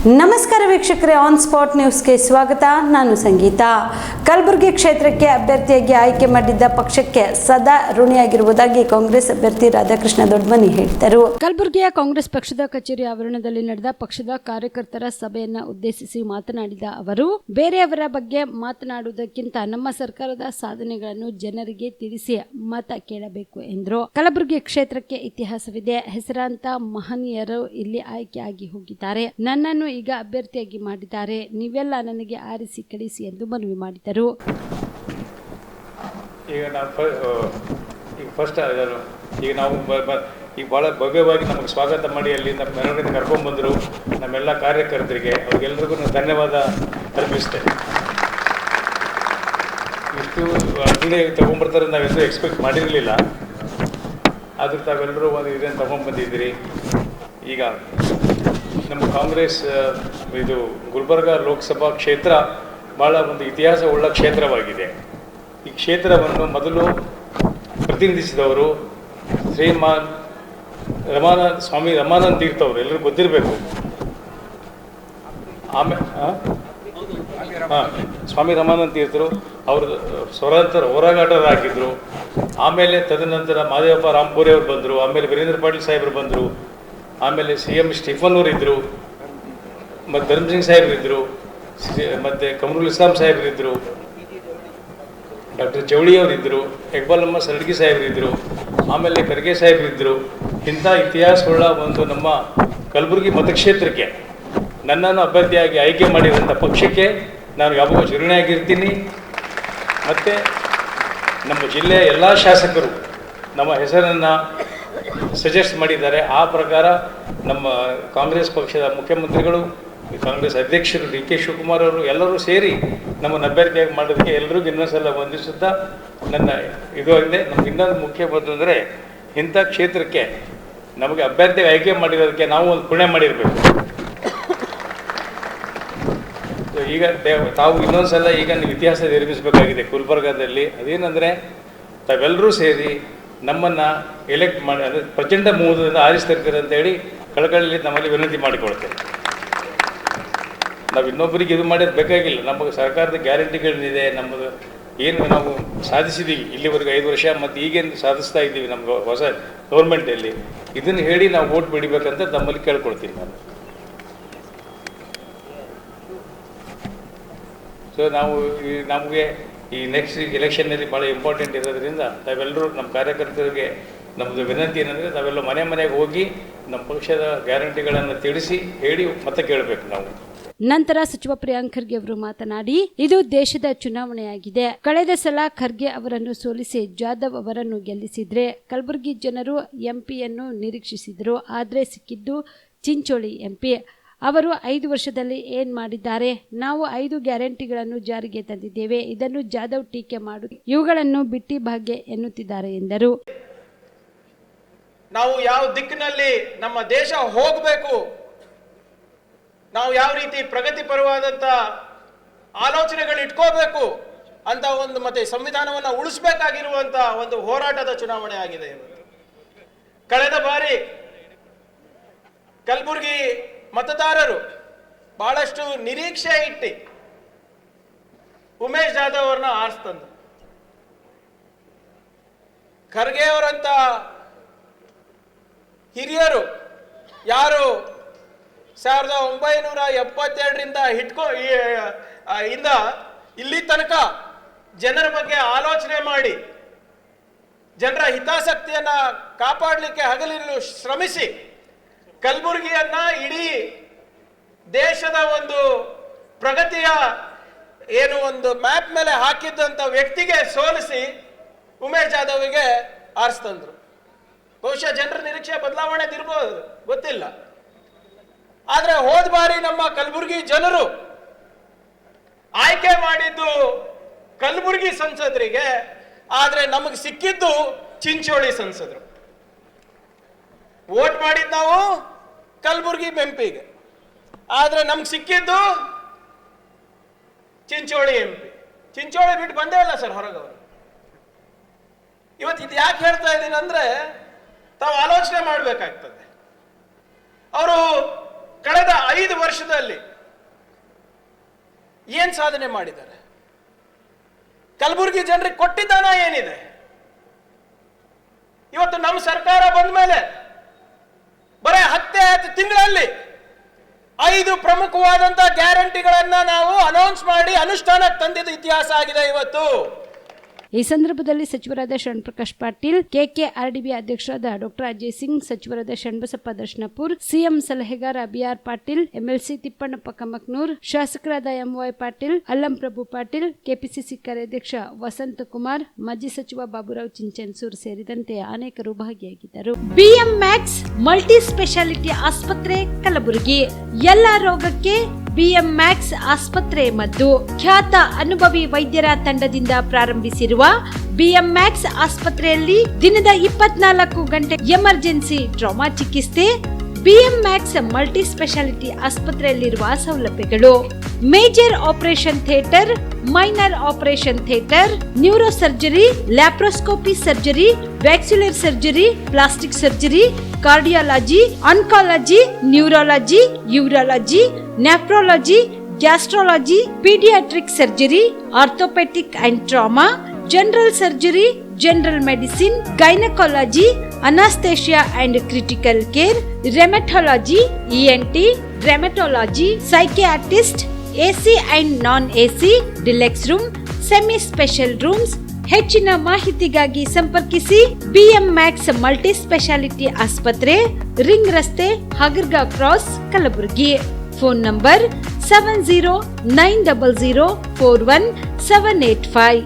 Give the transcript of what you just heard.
ನಮಸ್ಕಾರ ವೀಕ್ಷಕರೇ, on spot ನ್ಯೂಸ್ಗೆ ಸ್ವಾಗತ. ನಾನು ಸಂಗೀತಾ. ಕಲಬುರಗಿ ಕ್ಷೇತ್ರಕ್ಕೆ ಅಭ್ಯರ್ಥಿಯಾಗಿ ಆಯ್ಕೆ ಮಾಡಿದ್ದ ಪಕ್ಷಕ್ಕೆ ಸದಾ ಋಣಿಯಾಗಿರುವುದಾಗಿ ಕಾಂಗ್ರೆಸ್ ಅಭ್ಯರ್ಥಿ ರಾಧಾಕೃಷ್ಣ ದೊಡ್ಡಮನಿ ಹೇಳಿದರು. ಕಲಬುರಗಿಯ ಕಾಂಗ್ರೆಸ್ ಪಕ್ಷದ ಕಚೇರಿ ಆವರಣದಲ್ಲಿ ನಡೆದ ಪಕ್ಷದ ಕಾರ್ಯಕರ್ತರ ಸಭೆಯನ್ನು ಉದ್ದೇಶಿಸಿ ಮಾತನಾಡಿದ ಅವರು, ಬೇರೆಯವರ ಬಗ್ಗೆ ಮಾತನಾಡುವುದಕ್ಕಿಂತ ನಮ್ಮ ಸರ್ಕಾರದ ಸಾಧನೆಗಳನ್ನು ಜನರಿಗೆ ತಿಳಿಸಿ ಮತ ಕೇಳಬೇಕು ಎಂದರು. ಕಲಬುರಗಿ ಕ್ಷೇತ್ರಕ್ಕೆ ಇತಿಹಾಸವಿದೆ. ಹೆಸರಾಂತ ಮಹನೀಯರು ಇಲ್ಲಿ ಆಯ್ಕೆಯಾಗಿ ಹೋಗಿದ್ದಾರೆ. ನನ್ನನ್ನು ಈಗ ಅಭ್ಯರ್ಥಿಯಾಗಿ ಮಾಡಿದ್ದಾರೆ. ನೀವೆಲ್ಲ ನನಗೆ ಆರಿಸಿ ಕಳಿಸಿ ಎಂದು ಮನವಿ ಮಾಡಿದರು. ಈಗ ನಾವು ಈಗ ಭಾಳ ಭವ್ಯವಾಗಿ ನಮಗೆ ಸ್ವಾಗತ ಮಾಡಿ ಅಲ್ಲಿಂದ ಮೆರವಣಿಗೆ ಕರ್ಕೊಂಡ್ಬಂದರು. ನಮ್ಮೆಲ್ಲ ಕಾರ್ಯಕರ್ತರಿಗೆ ಅವ್ರಿಗೆಲ್ರಿಗೂ ಧನ್ಯವಾದ ಅರ್ಪಿಸ್ತೇನೆ. ಇಷ್ಟು ಅಲ್ಲೇ ತೊಗೊಂಡ್ಬರ್ತಾರೆ ನಾವೆಲ್ಲರೂ ಎಕ್ಸ್ಪೆಕ್ಟ್ ಮಾಡಿರಲಿಲ್ಲ. ಆದರೂ ತಾವೆಲ್ಲರೂ ಒಂದು ಇದನ್ನು ತೊಗೊಂಡ್ಬಂದಿದ್ದೀರಿ. ಈಗ ನಮ್ಮ ಕಾಂಗ್ರೆಸ್ ಇದು ಗುಲ್ಬರ್ಗ ಲೋಕಸಭಾ ಕ್ಷೇತ್ರ ಭಾಳ ಒಂದು ಇತಿಹಾಸ ಉಳ್ಳ ಕ್ಷೇತ್ರವಾಗಿದೆ. ಈ ಕ್ಷೇತ್ರವನ್ನು ಮೊದಲು ಪ್ರತಿನಿಧಿಸಿದವರು ಶ್ರೀಮಾನ್ ಸ್ವಾಮಿ ರಮಾನಂದ ತೀರ್ಥ ಅವರು, ಎಲ್ಲರೂ ಗೊತ್ತಿರಬೇಕು. ಆಮೇಲೆ ಸ್ವಾಮಿ ರಮಾನಂದ ತೀರ್ಥರು ಅವರು ಸ್ವತಂತ್ರ ಹೋರಾಟಗಾರರಾಗಿದ್ದರು. ಆಮೇಲೆ ತದನಂತರ ಮಾದೇವಪ್ಪ ರಾಂಪುರಿ ಅವರು ಬಂದರು. ಆಮೇಲೆ ವೀರೇಂದ್ರ ಪಾಟೀಲ್ ಸಾಹೇಬರು ಬಂದರು. ಆಮೇಲೆ CM ಸ್ಟೀಫನ್ ಅವರು ಇದ್ದರು, ಮತ್ತು ಧರ್ಮಸಿಂಗ್ ಸಾಹೇಬರು ಇದ್ದರು, ಮತ್ತು ಕಮರುಲ್ ಇಸ್ಲಾಂ ಸಾಹೇಬರು ಇದ್ದರು, ಡಾಕ್ಟರ್ ಚೌಳಿ ಅವರಿದ್ದರು, ಇಕ್ಬಾಲ್ ಅಹಮದ್ ಸಲ್ಗಿ ಸಾಹೇಬರು ಇದ್ದರು, ಆಮೇಲೆ ಖರ್ಗೆ ಸಾಹೇಬರು ಇದ್ದರು. ಇಂಥ ಇತಿಹಾಸವುಳ್ಳ ಒಂದು ನಮ್ಮ ಕಲಬುರಗಿ ಮತಕ್ಷೇತ್ರಕ್ಕೆ ನನ್ನನ್ನು ಅಭ್ಯರ್ಥಿಯಾಗಿ ಆಯ್ಕೆ ಮಾಡಿರುವಂಥ ಪಕ್ಷಕ್ಕೆ ನಾನು ಯಾವಾಗ ಚಿರುಣಿಯಾಗಿರ್ತೀನಿ. ಮತ್ತು ನಮ್ಮ ಜಿಲ್ಲೆಯ ಎಲ್ಲ ಶಾಸಕರು ನಮ್ಮ ಹೆಸರನ್ನು ಸಜೆಸ್ಟ್ ಮಾಡಿದ್ದಾರೆ. ಆ ಪ್ರಕಾರ ನಮ್ಮ ಕಾಂಗ್ರೆಸ್ ಪಕ್ಷದ ಮುಖ್ಯಮಂತ್ರಿಗಳು, ಕಾಂಗ್ರೆಸ್ ಅಧ್ಯಕ್ಷರು DK ಶಿವಕುಮಾರ್ ಅವರು ಎಲ್ಲರೂ ಸೇರಿ ನಮ್ಮನ್ನು ಅಭ್ಯರ್ಥಿಯಾಗಿ ಮಾಡೋದಕ್ಕೆ ಎಲ್ಲರಿಗೂ ಇನ್ನೊಂದ್ಸಲ ವಂದಿಸುತ್ತಾ ನನ್ನ ಇದು ಆಗಿದೆ. ನಮ್ಗೆ ಇನ್ನೊಂದು ಮುಖ್ಯ ಬಂದರೆ, ಇಂಥ ಕ್ಷೇತ್ರಕ್ಕೆ ನಮಗೆ ಅಭ್ಯರ್ಥಿಗೆ ಆಯ್ಕೆ ಮಾಡಿರೋದಕ್ಕೆ ನಾವು ಒಂದು ಪುಣ್ಯ ಮಾಡಿರಬೇಕು. ಈಗ ತಾವು ಇನ್ನೊಂದು ಸಲ ಈಗ ನೀವು ಇತಿಹಾಸ ನಿರ್ಮಿಸಬೇಕಾಗಿದೆ ಗುಲ್ಬರ್ಗಾದಲ್ಲಿ. ಅದೇನೆಂದರೆ, ತಾವೆಲ್ಲರೂ ಸೇರಿ ನಮ್ಮನ್ನು ಎಲೆಕ್ಟ್ ಮಾಡಿ, ಅಂದರೆ ಪ್ರಚಂಡ ಬಹುಮತದಿಂದ ಆರಿಸ್ತಿರ್ತೀರ ಅಂತೇಳಿ ಕಳಕಳಿಯಲ್ಲಿ ನಮ್ಮಲ್ಲಿ ವಿನಂತಿ ಮಾಡಿಕೊಳ್ತೇವೆ. ನಾವು ಇನ್ನೊಬ್ಬರಿಗೆ ಇದು ಮಾಡೋದು ಬೇಕಾಗಿಲ್ಲ. ನಮಗೆ ಸರ್ಕಾರದ ಗ್ಯಾರಂಟಿಗಳೇನಿದೆ, ನಮ್ಮದು ಏನು ನಾವು ಸಾಧಿಸಿದ್ದೀವಿ ಇಲ್ಲಿವರೆಗೆ 5 ವರ್ಷ, ಮತ್ತು ಈಗೇನು ಸಾಧಿಸ್ತಾ ಇದ್ದೀವಿ ನಮ್ಗೆ ಹೊಸ ಗೌರ್ಮೆಂಟಲ್ಲಿ, ಇದನ್ನು ಹೇಳಿ ನಾವು ವೋಟ್ ಬಿಡಬೇಕಂತ ನಮ್ಮಲ್ಲಿ ಕೇಳ್ಕೊಳ್ತೀನಿ ನಾನು. ಸೊ ನಮಗೆ ಈ ನೆಕ್ಸ್ಟ್ ಎಲೆಕ್ಷನ್ನಲ್ಲಿ ಭಾಳ ಇಂಪಾರ್ಟೆಂಟ್ ಇರೋದ್ರಿಂದ ತಾವೆಲ್ಲರೂ ನಮ್ಮ ಕಾರ್ಯಕರ್ತರಿಗೆ ನಮ್ಮದು ವಿನಂತಿ ಏನಂದರೆ, ತಾವೆಲ್ಲ ಮನೆಗೆ ಹೋಗಿ ನಮ್ಮ ಪಕ್ಷದ ಗ್ಯಾರಂಟಿಗಳನ್ನು ತಿಳಿಸಿ ಹೇಳಿ ಮತ್ತೆ ಕೇಳಬೇಕು ನಾವು. ನಂತರ ಸಚಿವ ಪ್ರಿಯಾಂಕ್ ಖರ್ಗೆ ಅವರು ಮಾತನಾಡಿ, ಇದು ದೇಶದ ಚುನಾವಣೆಯಾಗಿದೆ. ಕಳೆದ ಸಲ ಖರ್ಗೆ ಅವರನ್ನು ಸೋಲಿಸಿ ಜಾಧವ್ ಅವರನ್ನು ಗೆಲ್ಲಿಸಿದ್ರೆ ಕಲಬುರಗಿ ಜನರು MP ಯನ್ನು ನಿರೀಕ್ಷಿಸಿದರು. ಆದರೆ ಸಿಕ್ಕಿದ್ದು ಚಿಂಚೋಳಿ MP. ಅವರು 5 ವರ್ಷದಲ್ಲಿ ಏನು ಮಾಡಿದ್ದಾರೆ? ನಾವು 5 ಗ್ಯಾರಂಟಿಗಳನ್ನು ಜಾರಿಗೆ ತಂದಿದ್ದೇವೆ. ಇದನ್ನು ಜಾಧವ್ ಟೀಕೆ ಮಾಡು, ಇವುಗಳನ್ನು ಬಿಟ್ಟಿ ಭಾಗ್ಯ ಎನ್ನುತ್ತಿದ್ದಾರೆ ಎಂದರು. ನಾವು ಯಾವ ದಿಕ್ಕಿನಲ್ಲಿ ನಮ್ಮ ದೇಶ ಹೋಗಬೇಕು, ನಾವು ಯಾವ ರೀತಿ ಪ್ರಗತಿ ಪರವಾದಂಥ ಆಲೋಚನೆಗಳು ಇಟ್ಕೋಬೇಕು ಅಂತ ಒಂದು, ಮತ್ತೆ ಸಂವಿಧಾನವನ್ನು ಉಳಿಸಬೇಕಾಗಿರುವಂಥ ಒಂದು ಹೋರಾಟದ ಚುನಾವಣೆ ಆಗಿದೆ ಇವತ್ತು. ಕಳೆದ ಬಾರಿ ಕಲಬುರಗಿ ಮತದಾರರು ಬಹಳಷ್ಟು ನಿರೀಕ್ಷೆ ಇಟ್ಟು ಉಮೇಶ್ ಜಾಧವ್ ಅವ್ರನ್ನ ಆರಿಸ್ತಂದ್ರು. ಖರ್ಗೆ ಅವರಂತ ಹಿರಿಯರು ಯಾರು 1972ರಿಂದ ಇಂದ ಇಲ್ಲಿ ತನಕ ಜನರ ಬಗ್ಗೆ ಆಲೋಚನೆ ಮಾಡಿ ಜನರ ಹಿತಾಸಕ್ತಿಯನ್ನ ಕಾಪಾಡಲಿಕ್ಕೆ ಹಗಲಿರುಳು ಶ್ರಮಿಸಿ ಕಲಬುರಗಿಯನ್ನ ಇಡೀ ದೇಶದ ಒಂದು ಪ್ರಗತಿಯ ಏನು ಒಂದು ಮ್ಯಾಪ್ ಮೇಲೆ ಹಾಕಿದ್ದಂಥ ವ್ಯಕ್ತಿಗೆ ಸೋಲಿಸಿ ಉಮೇಶ್ ಜಾಧವ್ಗೆ ಆರಿಸ್ತಂದ್ರು. ಬಹುಶಃ ಜನರ ನಿರೀಕ್ಷೆ ಬದಲಾವಣೆ ಇರ್ಬೋದು, ಗೊತ್ತಿಲ್ಲ. ಆದರೆ ಹೋದ ಬಾರಿ ನಮ್ಮ ಕಲಬುರಗಿ ಜನರು ಆಯ್ಕೆ ಮಾಡಿದ್ದು ಕಲಬುರಗಿ ಸಂಸದರಿಗೆ, ಆದರೆ ನಮಗೆ ಸಿಕ್ಕಿದ್ದು ಚಿಂಚೋಳಿ ಸಂಸದರು. ವೋಟ್ ಮಾಡಿದ್ದು ನಾವು ಕಲಬುರಗಿ MP ಗೆ, ಆದರೆ ನಮ್ಗೆ ಸಿಕ್ಕಿದ್ದು ಚಿಂಚೋಳಿ MP. ಚಿಂಚೋಳಿ ಬಿಟ್ಟು ಬಂದೇ ಇಲ್ಲ ಸರ್ ಹೊರಗೆ ಅವರು. ಇವತ್ತು ಇದು ಯಾಕೆ ಹೇಳ್ತಾ ಇದ್ದೀನಿ ಅಂದರೆ, ತಾವು ಆಲೋಚನೆ ಮಾಡಬೇಕಾಗ್ತದೆ. ಅವರು ಕಳೆದ 5 ವರ್ಷದಲ್ಲಿ ಏನ್ ಸಾಧನೆ ಮಾಡಿದ್ದಾರೆ? ಕಲಬುರಗಿ ಜನರಿಗೆ ಕೊಟ್ಟಿದ್ದಾನ ಏನಿದೆ? ಇವತ್ತು ನಮ್ಮ ಸರ್ಕಾರ ಬಂದ ಮೇಲೆ ಬರೇ 10 ತಿಂಗಳಲ್ಲಿ 5 ಪ್ರಮುಖವಾದಂತಹ ಗ್ಯಾರಂಟಿಗಳನ್ನ ನಾವು ಅನೌನ್ಸ್ ಮಾಡಿ ಅನುಷ್ಠಾನಕ್ಕೆ ತಂದಿದ್ದ ಇತಿಹಾಸ ಆಗಿದೆ ಇವತ್ತು. ಈ ಸಂದರ್ಭದಲ್ಲಿ ಸಚಿವರಾದ ಶರಣ್ ಪ್ರಕಾಶ್ ಪಾಟೀಲ್, ಕೆಕೆಆರ್ಡಿಬಿ ಅಧ್ಯಕ್ಷರಾದ ಡಾಕ್ಟರ್ ಅಜಯ್ ಸಿಂಗ್, ಸಚಿವರಾದ ಶರಣಬಸಪ್ಪ ದರ್ಶನಪುರ್, ಸಿಎಂ ಸಲಹೆಗಾರ ಬಿಆರ್ ಪಾಟೀಲ್, ಎಂಎಲ್ಸಿ ತಿಪ್ಪಣ್ಣಪ್ಪ ಕಮಕ್ನೂರ್, ಶಾಸಕರಾದ ಎಂವೈ ಪಾಟೀಲ್, ಅಲ್ಲಂ ಪ್ರಭು ಪಾಟೀಲ್, ಕೆಪಿಸಿಸಿ ಕಾರ್ಯಾಧ್ಯಕ್ಷ ವಸಂತ ಕುಮಾರ್, ಮಾಜಿ ಸಚಿವ ಬಾಬುರಾವ್ ಚಿಂಚನ್ಸೂರ್ ಸೇರಿದಂತೆ ಅನೇಕರು ಭಾಗಿಯಾಗಿದ್ದರು. ಬಿಎಂ ಮ್ಯಾಕ್ಸ್ ಮಲ್ಟಿ ಸ್ಪೆಷಾಲಿಟಿ ಆಸ್ಪತ್ರೆ ಕಲಬುರಗಿ. ಎಲ್ಲ ರೋಗಕ್ಕೆ ಬಿಎಂ ಮ್ಯಾಕ್ಸ್ ಆಸ್ಪತ್ರೆ ಮದ್ದು. ಖ್ಯಾತ ಅನುಭವಿ ವೈದ್ಯರ ತಂಡದಿಂದ ಪ್ರಾರಂಭಿಸಿರುವ ಬಿಎಂ ಮ್ಯಾಕ್ಸ್ ಆಸ್ಪತ್ರೆಯಲ್ಲಿ ದಿನದ 24 ಗಂಟೆ ಎಮರ್ಜೆನ್ಸಿ ಟ್ರಾಮಾ ಚಿಕಿತ್ಸೆ. ಬಿಎಂ ಮ್ಯಾಕ್ಸ್ ಮಲ್ಟಿ ಸ್ಪೆಷಾಲಿಟಿ ಆಸ್ಪತ್ರೆಯಲ್ಲಿರುವ ಸೌಲಭ್ಯಗಳು: major operation theatre, minor operation theatre, neuro surgery, laparoscopy surgery, ವ್ಯಾಕ್ಸ್ಯುಲರ್ surgery, plastic surgery, cardiology, oncology, neurology, urology, nephrology, gastrology, paediatric surgery, orthopaedic and trauma, general surgery, general medicine, gynaecology, anaesthesia and critical care, rheumatology, ENT, rheumatology, psychiatrist, AC and non AC, deluxe room, semi special rooms. ಹೆಚ್ಚಿನ ಮಾಹಿತಿಗಾಗಿ ಸಂಪರ್ಕಿಸಿ BM max multi speciality ಆಸ್ಪತ್ರೆ, ring ರಸ್ತೆ, ಹಗರ್ಗಾ cross, Kalaburagi. Phone number 7090041785.